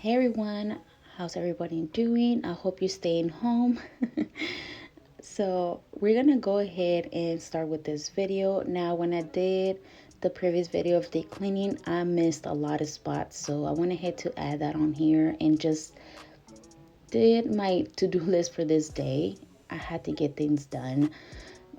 Hey everyone, how's everybody doing? I hope you're staying home. So we're gonna go ahead and start with this video. Now, when I did the previous video of deep cleaning, I missed a lot of spots, so I went ahead to add that on here and just did my to-do list for this day. I had to get things done.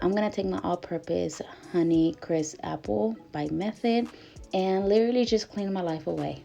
I'm gonna take my all-purpose honey crisp apple by Method and literally just clean my life away.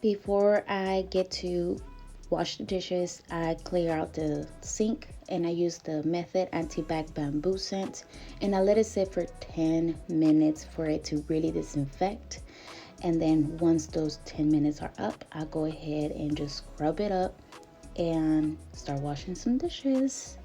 Before I get to wash the dishes, I clear out the sink and I use the Method anti-bac bamboo scent and I let it sit for 10 minutes for it to really disinfect. And then once those 10 minutes are up, I go ahead and just scrub it up and start washing some dishes.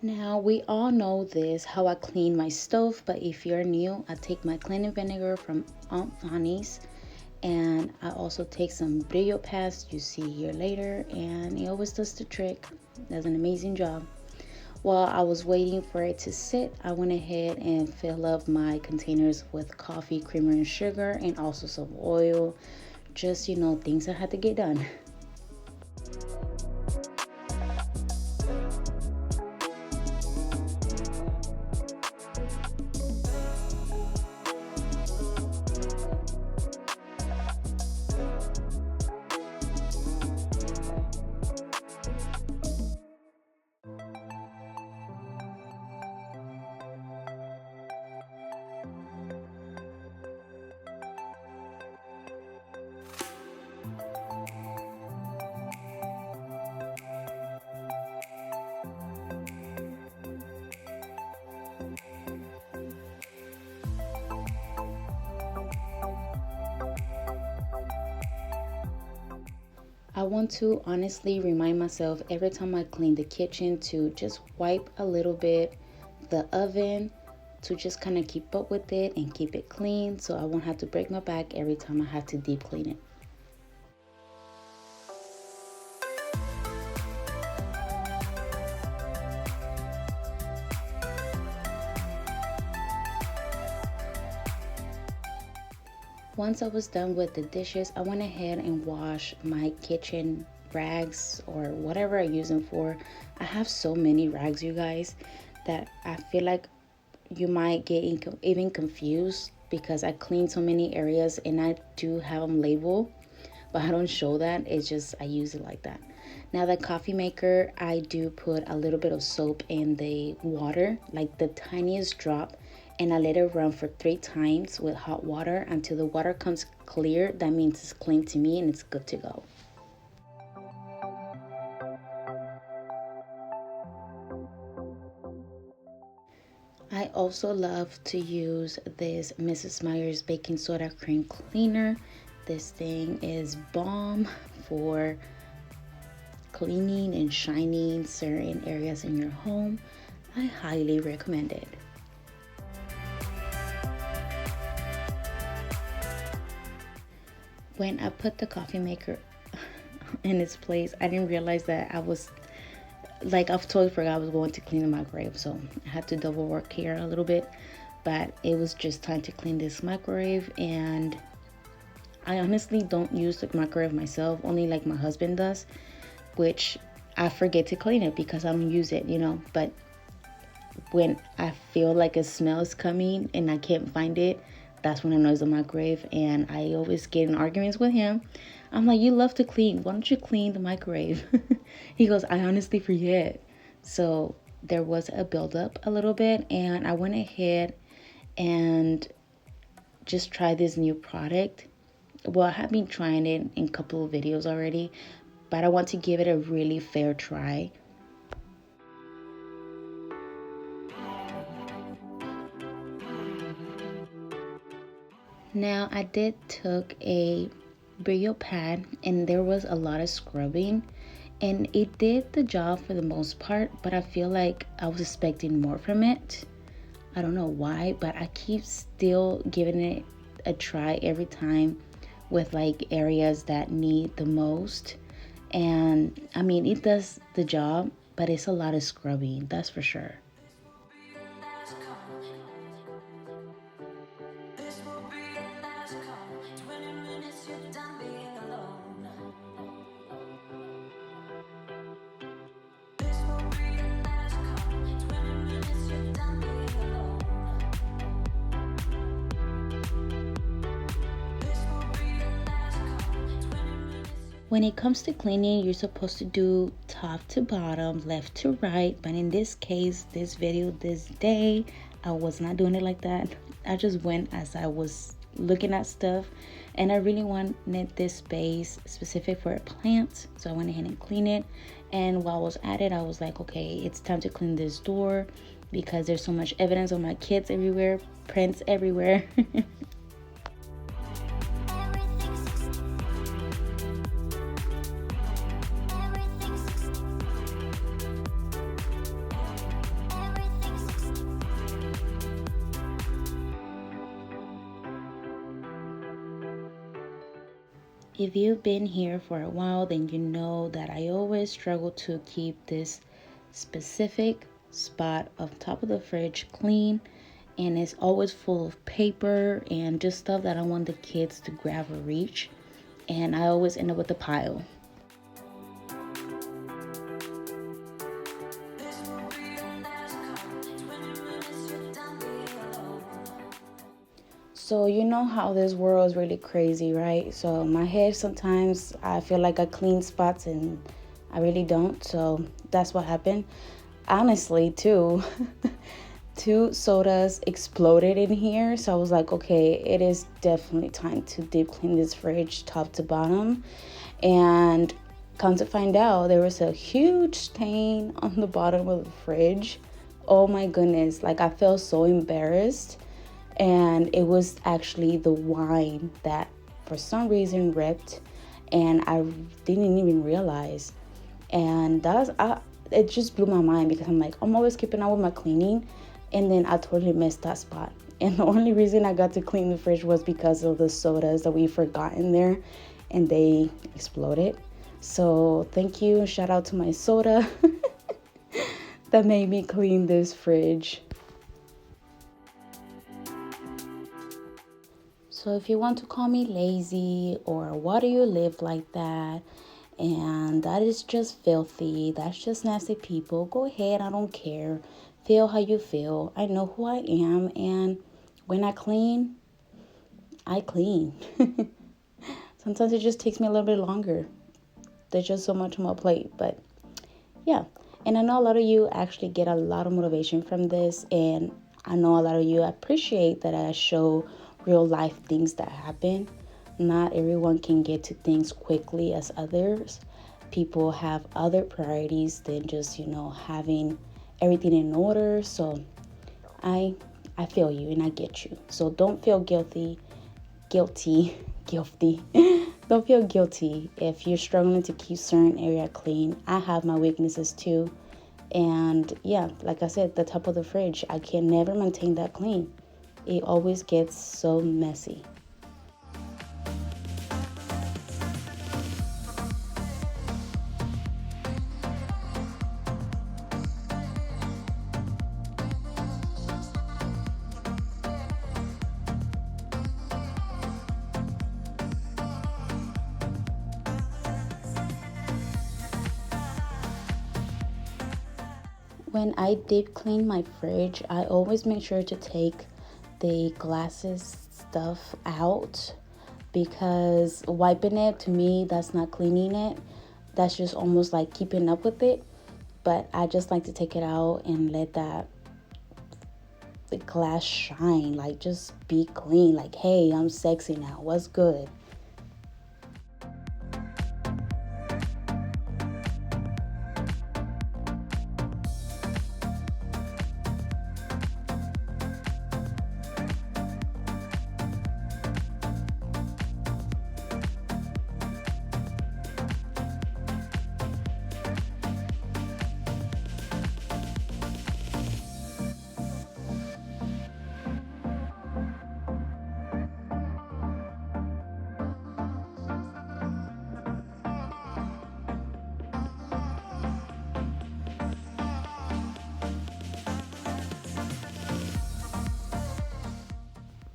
Now, we all know this, how I clean my stove, but if you're new, I take my cleaning vinegar from Aunt Fanny's and I also take some Brillo pads you see here later, and it always does the trick. Does an amazing job. While I was waiting for it to sit, I went ahead and fill up my containers with coffee, creamer, and sugar, and also some oil. Just, things that had to get done. I want to honestly remind myself every time I clean the kitchen to just wipe a little bit the oven to just kind of keep up with it and keep it clean so I won't have to break my back every time I have to deep clean it. Once I was done with the dishes, I went ahead and washed my kitchen rags or whatever I use them for. I have so many rags, you guys, that I feel like you might get even confused because I clean so many areas and I do have them labeled, but I don't show that. It's just I use it like that. Now, the coffee maker, I do put a little bit of soap in the water, like the tiniest drop, and I let it run for 3 times with hot water until the water comes clear. That means it's clean to me and it's good to go. I also love to use this Mrs. Meyer's baking soda cream cleaner. This thing is bomb for cleaning and shining certain areas in your home, I highly recommend it. When I put the coffee maker in its place, I didn't realize that I was like, I've totally forgot I was going to clean the microwave, so I had to double work here a little bit. But it was just time to clean this microwave, and I honestly don't use the microwave myself, only like my husband does, which I forget to clean it because I don't use it, But when I feel like a smell is coming and I can't find it, that's when I know it's the microwave. And I always get in arguments with him. I'm like, you love to clean. Why don't you clean the microwave? He goes, I honestly forget. So there was a buildup a little bit, and I went ahead and just tried this new product. Well, I have been trying it in a couple of videos already, but I want to give it a really fair try. Now, I did took a Brillo pad, and there was a lot of scrubbing, and it did the job for the most part, but I feel like I was expecting more from it. I don't know why, but I keep still giving it a try every time with like areas that need the most. And I mean, it does the job, but it's a lot of scrubbing, that's for sure. When it comes to cleaning, you're supposed to do top to bottom, left to right. But in this case, this video, this day, I was not doing it like that. I just went as I was looking at stuff, and I really wanted this space specific for plants. So I went ahead and cleaned it. And while I was at it, I was like, okay, it's time to clean this door because there's so much evidence of my kids everywhere, prints everywhere. If you've been here for a while, then you know that I always struggle to keep this specific spot up top of the fridge clean, and it's always full of paper and just stuff that I want the kids to grab or reach, and I always end up with a pile. So you know how this world is really crazy, right? So my head, sometimes I feel like I clean spots and I really don't. So that's what happened. Honestly, too, two sodas exploded in here. So I was like, okay, it is definitely time to deep clean this fridge top to bottom. And come to find out, there was a huge stain on the bottom of the fridge. Oh my goodness, like I felt so embarrassed. And it was actually the wine that for some reason ripped, and I didn't even realize. And it just blew my mind because I'm like, I'm always keeping up with my cleaning, and then I totally missed that spot. And the only reason I got to clean the fridge was because of the sodas that we forgot in there, and they exploded. So thank you, shout out to my soda that made me clean this fridge. So if you want to call me lazy or why do you live like that, and that is just filthy, that's just nasty people, go ahead, I don't care. Feel how you feel. I know who I am, and when I clean, I clean. Sometimes it just takes me a little bit longer. There's just so much on my plate, but yeah. And I know a lot of you actually get a lot of motivation from this, and I know a lot of you appreciate that I show real life things that happen. Not everyone can get to things quickly as others. People have other priorities than just, having everything in order. So I feel you and I get you. So don't feel guilty. don't feel guilty if you're struggling to keep certain area clean. I have my weaknesses too. And yeah, like I said, the top of the fridge, I can never maintain that clean. It always gets so messy. When I deep clean my fridge, I always make sure to take the glasses stuff out, because wiping it, to me, that's not cleaning it. That's just almost like keeping up with it. But I just like to take it out and let the glass shine, like just be clean, like, hey, I'm sexy now, what's good?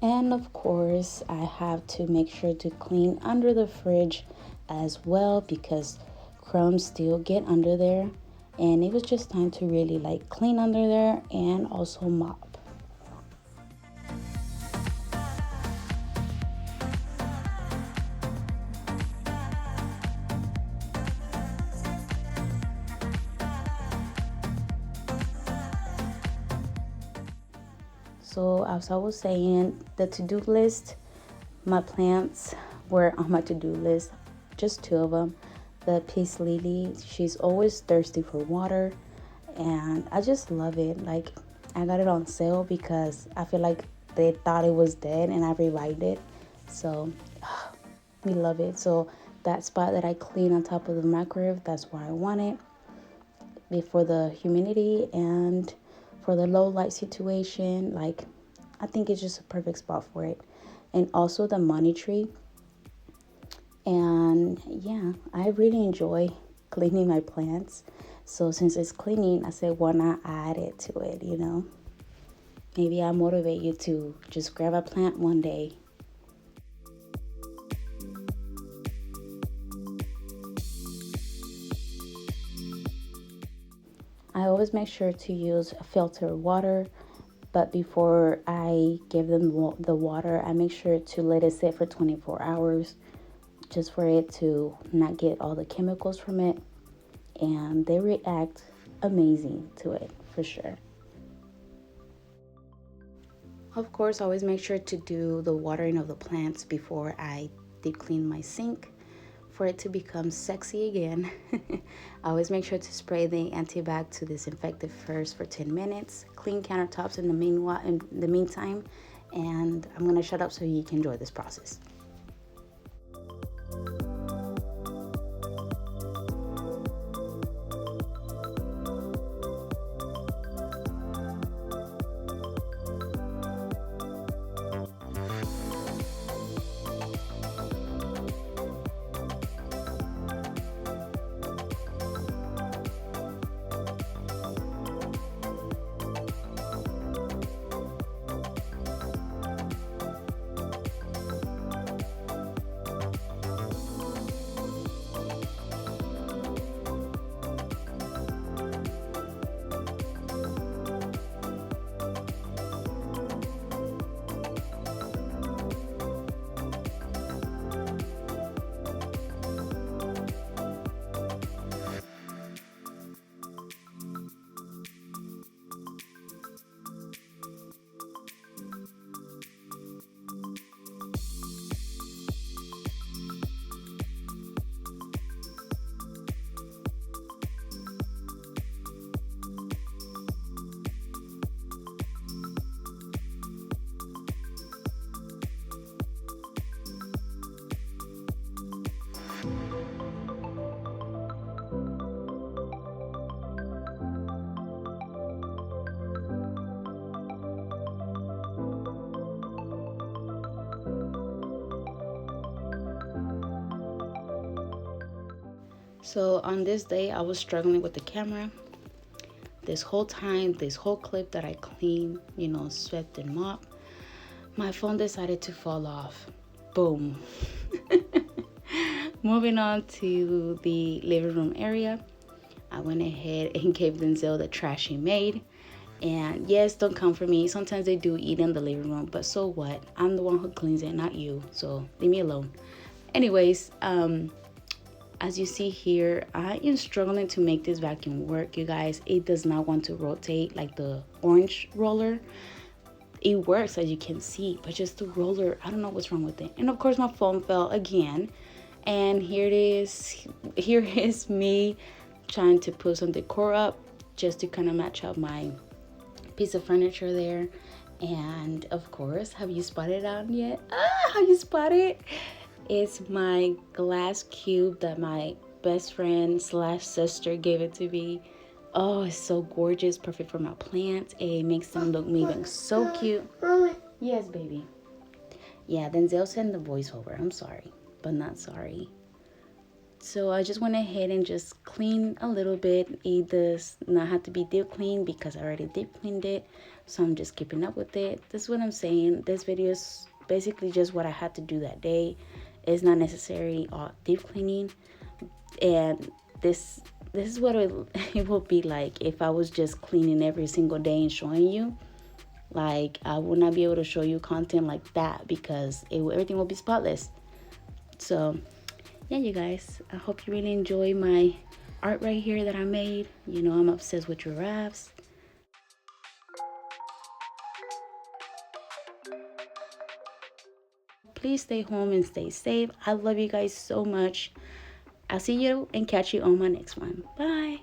And of course, I have to make sure to clean under the fridge as well, because crumbs still get under there. And it was just time to really like clean under there and also mop. So as I was saying, the to-do list, my plants were on my to-do list, just two of them. The peace lily, she's always thirsty for water, and I just love it. Like, I got it on sale because I feel like they thought it was dead and I revived it. So we love it. So that spot that I clean on top of the microwave, that's where I want it. For the humidity and for the low light situation, like, I think it's just a perfect spot for it. And also the money tree. And yeah, I really enjoy cleaning my plants. So since it's cleaning, I said, why not add it to it, you know? Maybe I motivate you to just grab a plant one day. I always make sure to use filtered water, but before I give them the water, I make sure to let it sit for 24 hours just for it to not get all the chemicals from it. And they react amazing to it, for sure. Of course, I always make sure to do the watering of the plants before I deep clean my sink for it to become sexy again. I always make sure to spray the antibac to disinfect it first for 10 minutes. Clean countertops in the meantime. And I'm gonna shut up so you can enjoy this process. So on this day, I was struggling with the camera. This whole time, this whole clip that I cleaned, swept and mopped, my phone decided to fall off. Boom. Moving on to the living room area, I went ahead and gave Denzel the trash he made. And yes, don't come for me. Sometimes they do eat in the living room, but so what? I'm the one who cleans it, not you. So leave me alone. Anyways, as you see here, I am struggling to make this vacuum work, you guys. It does not want to rotate like the orange roller. It works, as you can see, but just the roller, I don't know what's wrong with it. And of course my phone fell again. And here it is. Here is me trying to put some decor up just to kind of match up my piece of furniture there. And of course, have you spotted out yet? Have you spotted? It's my glass cube that my best friend / sister gave it to me. Oh, it's so gorgeous, perfect for my plants. It makes them look even so cute. Yes, baby. Yeah, Denzel sent the voiceover. I'm sorry, but not sorry. So I just went ahead and just cleaned a little bit. It does not have to be deep clean because I already deep cleaned it. So I'm just keeping up with it. This is what I'm saying. This video is basically just what I had to do that day. It's not necessary deep cleaning. And this is what it will be like if I was just cleaning every single day and showing you. Like, I will not be able to show you content like that because everything will be spotless. So yeah, you guys, I hope you really enjoy my art right here that I made. I'm obsessed with giraffes. Please stay home and stay safe. I love you guys so much. I'll see you and catch you on my next one. Bye.